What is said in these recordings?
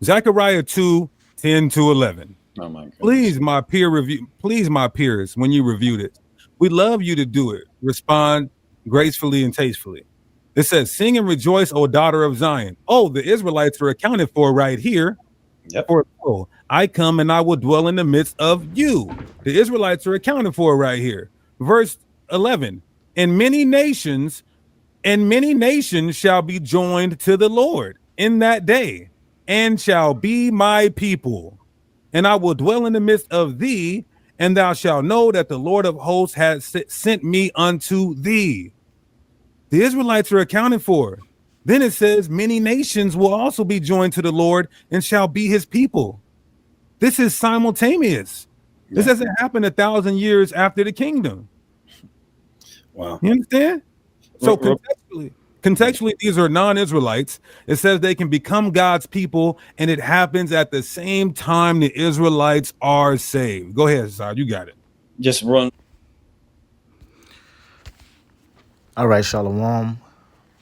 Zechariah 2:10-11. Oh my goodness. Please, my peer review, please, my peers, when you review this, we love you to do it. Respond gracefully and tastefully. It says, sing and rejoice, O daughter of Zion. Oh, the Israelites are accounted for right here. Yep. For oh, I come and I will dwell in the midst of you. The Israelites are accounted for right here. Verse 11. And many nations shall be joined to the Lord in that day, and shall be my people. And I will dwell in the midst of thee, and thou shalt know that the Lord of hosts has sent me unto thee. The Israelites are accounted for. Then it says, many nations will also be joined to the Lord and shall be his people. This is simultaneous. This Yeah. doesn't happen 1,000 years after the kingdom. Wow. You understand? So R- r- contextually, these are non-Israelites. It says they can become God's people, and it happens at the same time the Israelites are saved. Go ahead, Zod. You got it. just run. All right, Shalom.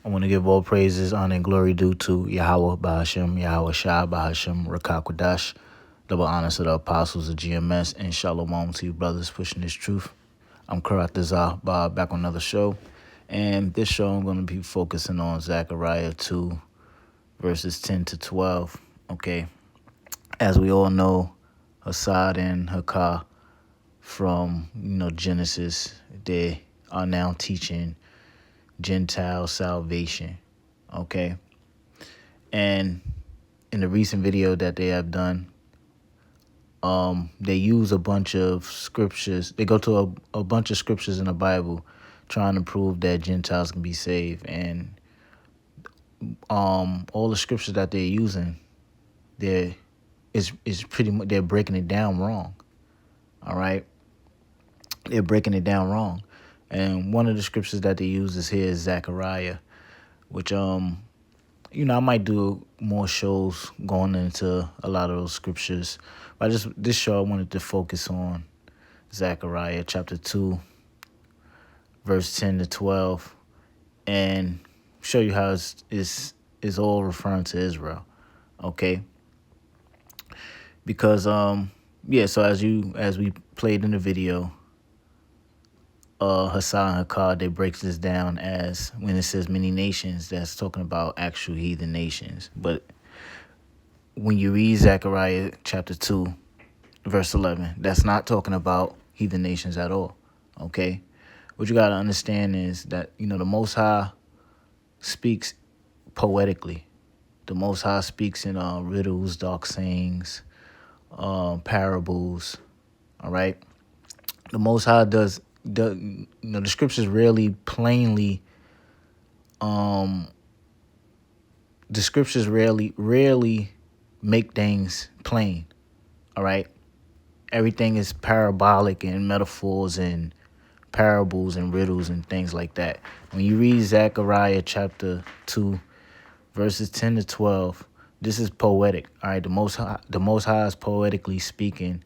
I want to give all praises, honor, and glory due to Yahweh Bahashim, Yahweh Shah Bahashim, Rakakwadash. Double honors to the apostles of GMS, and Shalom to you brothers pushing this truth. I'm Karat Zah back on another show. And this show I'm going to be focusing on Zechariah 2, verses 10 to 12. Okay. As we all know, Hassad and Hakah from Genesis, they are now teaching Gentile salvation. Okay. And in the recent video that they have done, they use a bunch of scriptures. They go to a bunch of scriptures in the Bible trying to prove that Gentiles can be saved. And all the scriptures that they're using, they're is pretty much, they're breaking it down wrong. All right. They're breaking it down wrong. And one of the scriptures that they use is here is Zechariah, which I might do more shows going into a lot of those scriptures. But this show I wanted to focus on Zechariah chapter 2, verse 10 to 12, and show you how it's all referring to Israel. Okay? Because so as we played in the video, Hassan Hakad, they breaks this down as when it says many nations, that's talking about actual heathen nations. But when you read Zechariah chapter 2, verse 11, that's not talking about heathen nations at all. Okay? What you got to understand is that, the Most High speaks poetically. The Most High speaks in riddles, dark sayings, parables. All right? The Most High the scriptures um, rarely make things plain. All right? Everything is parabolic and metaphors and parables and riddles and things like that. When you read Zechariah chapter 2, verses 10 to 12, this is poetic. All right, the Most High is poetically speaking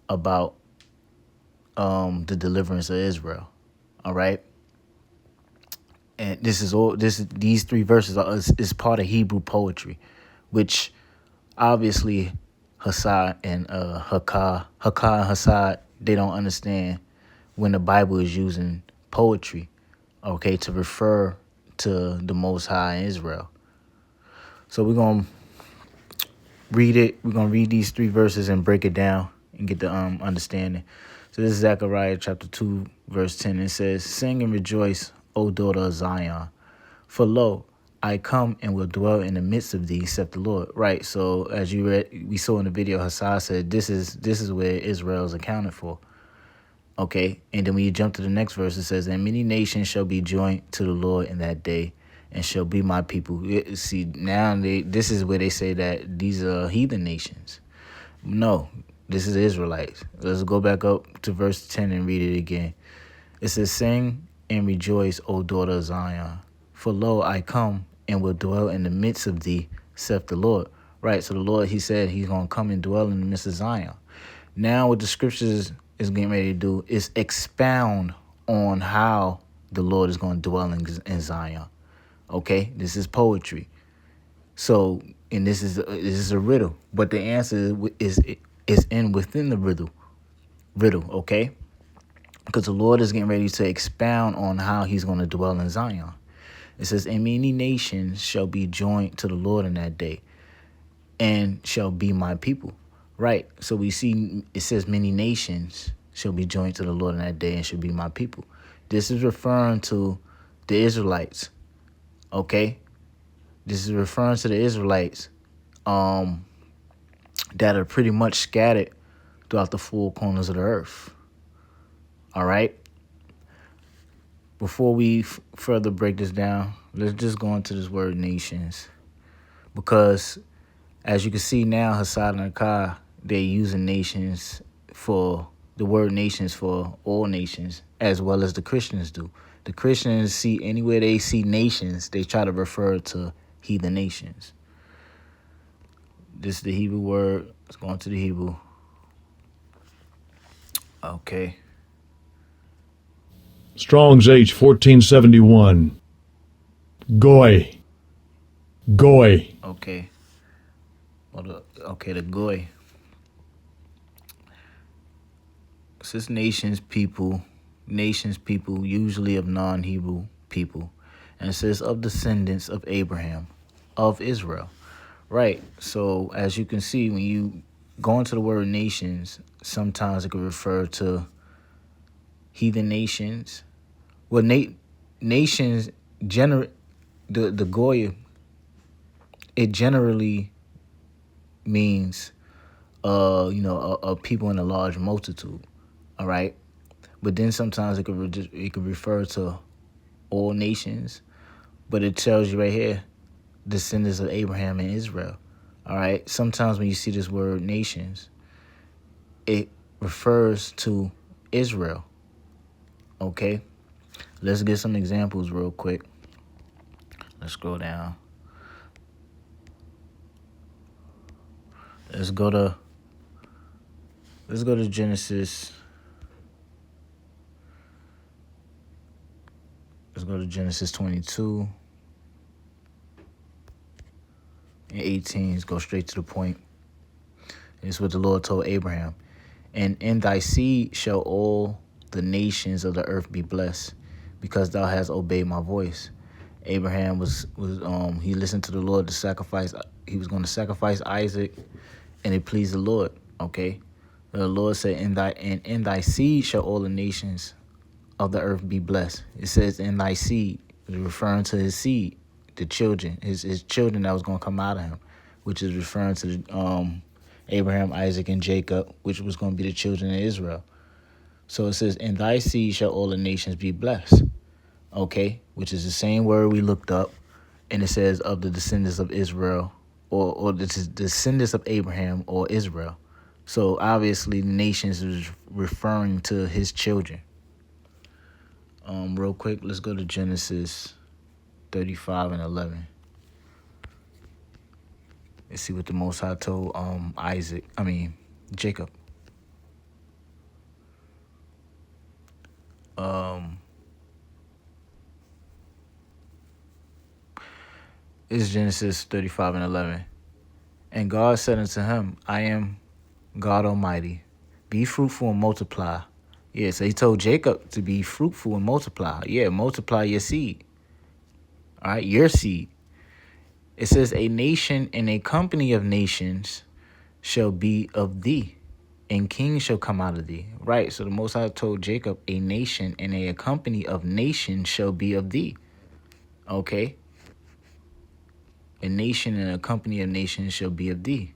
about the deliverance of Israel. All right, and these three verses is part of Hebrew poetry, which obviously Hassad and Hakah and Hassad, they don't understand when the Bible is using poetry, okay, to refer to the Most High in Israel. So we're gonna read it. We're gonna read these three verses and break it down and get the understanding. So this is Zechariah chapter 2, verse 10. It says, "Sing and rejoice, O daughter of Zion, for lo, I come and will dwell in the midst of thee, saith the Lord." Right. So as we saw in the video, Hassan said this is where Israel is accounted for. Okay, and then when you jump to the next verse, it says, "And many nations shall be joined to the Lord in that day, and shall be my people." See, now this is where they say that these are heathen nations. No, this is Israelites. Let's go back up to verse 10 and read it again. It says, "Sing and rejoice, O daughter of Zion, for lo, I come and will dwell in the midst of thee, saith the Lord." Right, so the Lord, he said he's going to come and dwell in the midst of Zion. Now what the scriptures is getting ready to do is expound on how the Lord is going to dwell in Zion. Okay, this is poetry. So And this is a riddle, but the answer is in within the riddle, okay? Because the Lord is getting ready to expound on how he's going to dwell in Zion. It says, and many nations shall be joined to the Lord in that day, and shall be my people. Right. So we see it says many nations shall be joined to the Lord in that day and shall be my people. This is referring to the Israelites. Okay. This is referring to the Israelites that are pretty much scattered throughout the four corners of the earth. All right. Before we further break this down, let's just go into this word nations. Because as you can see now, Hassad and Akkad, they're using nations for the word nations for all nations, as well as the Christians do. The Christians see anywhere they see nations, they try to refer to heathen nations. This is the Hebrew word. Let's go into the Hebrew. Okay. Strong's H 1471. Goy. Goy. Okay. The Goy. Since nations people, usually of non-Hebrew people, and it says of descendants of Abraham, of Israel. Right. So as you can see, when you go into the word nations, sometimes it could refer to heathen nations. Well, nations the Goya, it generally means a people in a large multitude. All right. But then sometimes it could refer to all nations. But it tells you right here, descendants of Abraham and Israel. All right. Sometimes when you see this word nations, it refers to Israel. Okay. Let's get some examples real quick. Let's scroll down. Let's go to Genesis. Let's go to Genesis 22 and 18. Let's go straight to the point. It's what the Lord told Abraham. And in thy seed shall all the nations of the earth be blessed, because thou hast obeyed my voice. Abraham he listened to the Lord to sacrifice. He was going to sacrifice Isaac, and it pleased the Lord. Okay, the Lord said, in thy seed shall all the nations of the earth be blessed. It says in thy seed, referring to his seed, the children, his children that was going to come out of him, which is referring to Abraham, Isaac, and Jacob, which was going to be the children of Israel. So it says, in thy seed shall all the nations be blessed. Okay, which is the same word we looked up. And it says of the descendants of Israel, or the descendants of Abraham or Israel. So obviously the nations is referring to his children. Real quick, let's go to Genesis 35 and 11. Let's see what the Most High told Jacob. It's Genesis 35 and 11. And God said unto him, I am God Almighty. Be fruitful and multiply. Yeah, so he told Jacob to be fruitful and multiply. Yeah, multiply your seed. All right, your seed. It says, a nation and a company of nations shall be of thee, and kings shall come out of thee. Right, so the Most High told Jacob, a nation and a company of nations shall be of thee. Okay? A nation and a company of nations shall be of thee.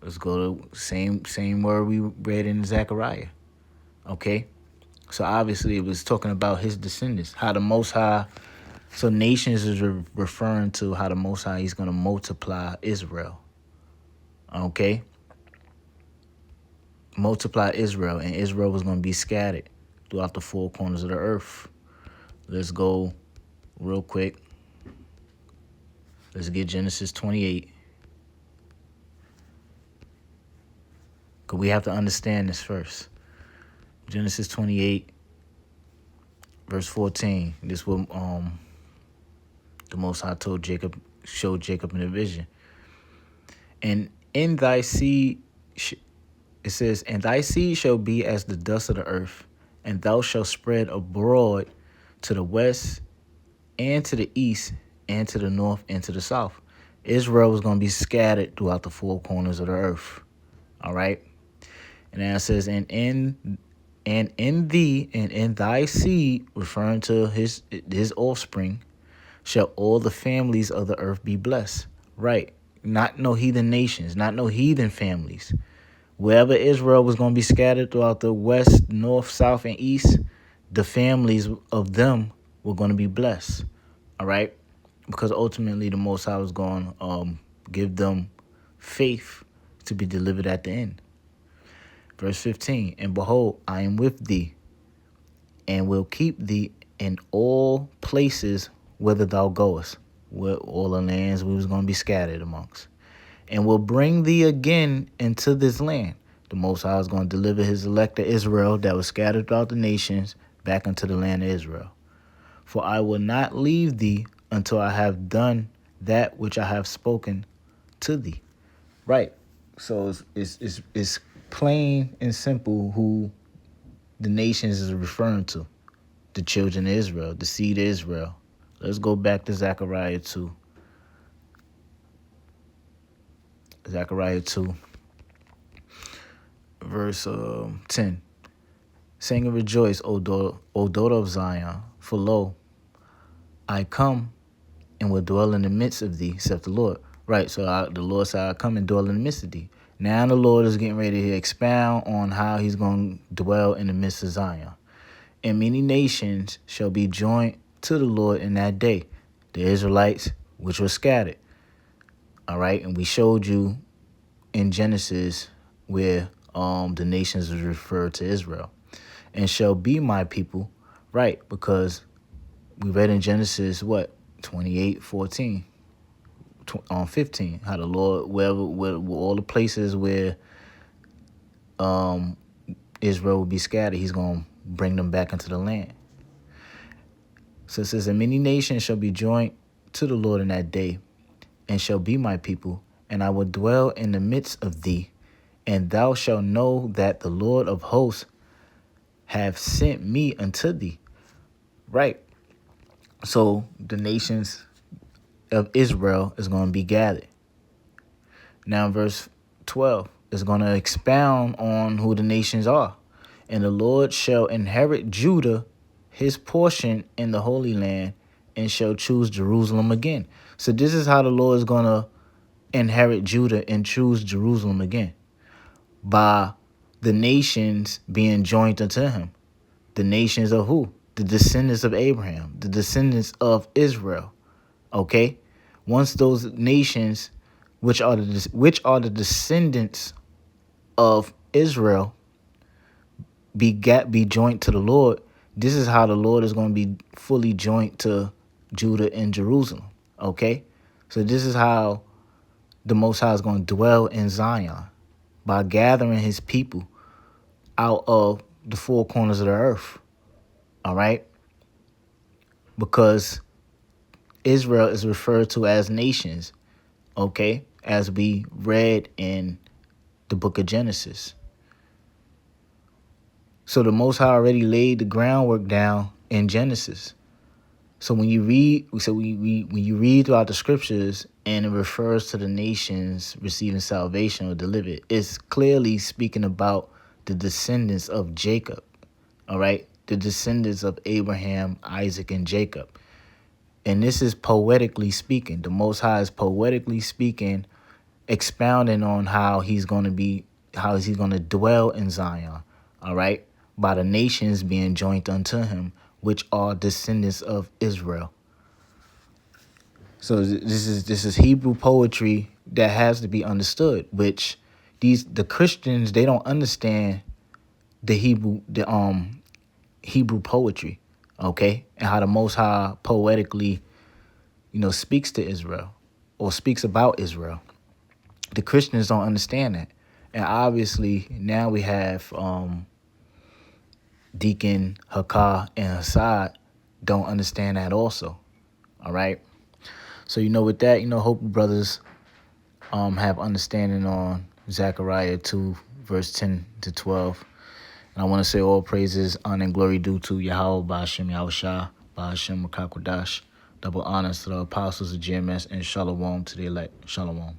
Let's go to same word we read in Zechariah. Okay? So obviously it was talking about his descendants. How the Most High, so nations is referring to how the Most High, he's going to multiply Israel. Okay? Multiply Israel, and Israel was going to be scattered throughout the four corners of the earth. Let's go real quick. Let's get Genesis 28. Because we have to understand this first. Genesis 28, verse 14. This is what the Most High told Jacob showed Jacob in a vision. And in thy seed, it says, and thy seed shall be as the dust of the earth, and thou shalt spread abroad to the west and to the east and to the north and to the south. Israel was going to be scattered throughout the four corners of the earth. All right. And then it says, and in thee and in thy seed, referring to his offspring, shall all the families of the earth be blessed. Right. Not no heathen nations, not no heathen families. Wherever Israel was going to be scattered throughout the west, north, south, and east, the families of them were going to be blessed. All right. Because ultimately the Most High was going to give them faith to be delivered at the end. Verse 15, and behold, I am with thee, and will keep thee in all places whither thou goest, where all the lands we was going to be scattered amongst, and will bring thee again into this land. The Most High is going to deliver his elect of Israel that was scattered throughout the nations back into the land of Israel. For I will not leave thee until I have done that which I have spoken to thee. Right. So it's plain and simple who the nations is referring to. The children of Israel, the seed of Israel. Let's go back to Zechariah 2. Zechariah 2, verse 10. Sing and rejoice, O daughter of Zion, for lo, I come and will dwell in the midst of thee, saith the Lord. Right, so the Lord said, I come and dwell in the midst of thee. Now the Lord is getting ready to expound on how he's going to dwell in the midst of Zion. And many nations shall be joined to the Lord in that day, the Israelites, which were scattered. All right, and we showed you in Genesis where the nations is referred to Israel. And shall be my people, right, because we read in Genesis, 28:14. 15, how the Lord, where all the places where Israel will be scattered, he's going to bring them back into the land. So it says, and many nations shall be joined to the Lord in that day, and shall be my people, and I will dwell in the midst of thee, and thou shalt know that the Lord of hosts have sent me unto thee. Right. So the nations of Israel is going to be gathered. Now verse 12 is going to expound on who the nations are. And the Lord shall inherit Judah, his portion in the Holy Land, and shall choose Jerusalem again. So this is how the Lord is going to inherit Judah and choose Jerusalem again. By the nations being joined unto him. The nations of who? The descendants of Abraham, the descendants of Israel. Okay? Once those nations, which are the descendants of Israel, be joined to the Lord, this is how the Lord is going to be fully joined to Judah and Jerusalem. Okay? So this is how the Most High is going to dwell in Zion, by gathering his people out of the four corners of the earth. All right? Because Israel is referred to as nations, okay, as we read in the book of Genesis. So the Most High already laid the groundwork down in Genesis. So when you read, when you read throughout the scriptures and it refers to the nations receiving salvation or delivered, it's clearly speaking about the descendants of Jacob, all right, the descendants of Abraham, Isaac, and Jacob. And this is poetically speaking. The Most High is poetically speaking, expounding on how he's going to dwell in Zion, all right, by the nations being joined unto him, which are descendants of Israel. So this is Hebrew poetry that has to be understood, which the Christians, they don't understand the Hebrew poetry, okay, and how the Most High poetically, speaks to Israel or speaks about Israel. The Christians don't understand that. And obviously now we have Deacon Hakah and Hassad don't understand that also. All right. So with that, hope brothers have understanding on Zechariah 2, verse 10 to 12. And I want to say all praises, honor, and glory due to Yahweh, Ba'ashem, Yahushua, Ba'ashem, Makakwadash. Double honors to the apostles of GMS, and shalom to the elect. Shalom.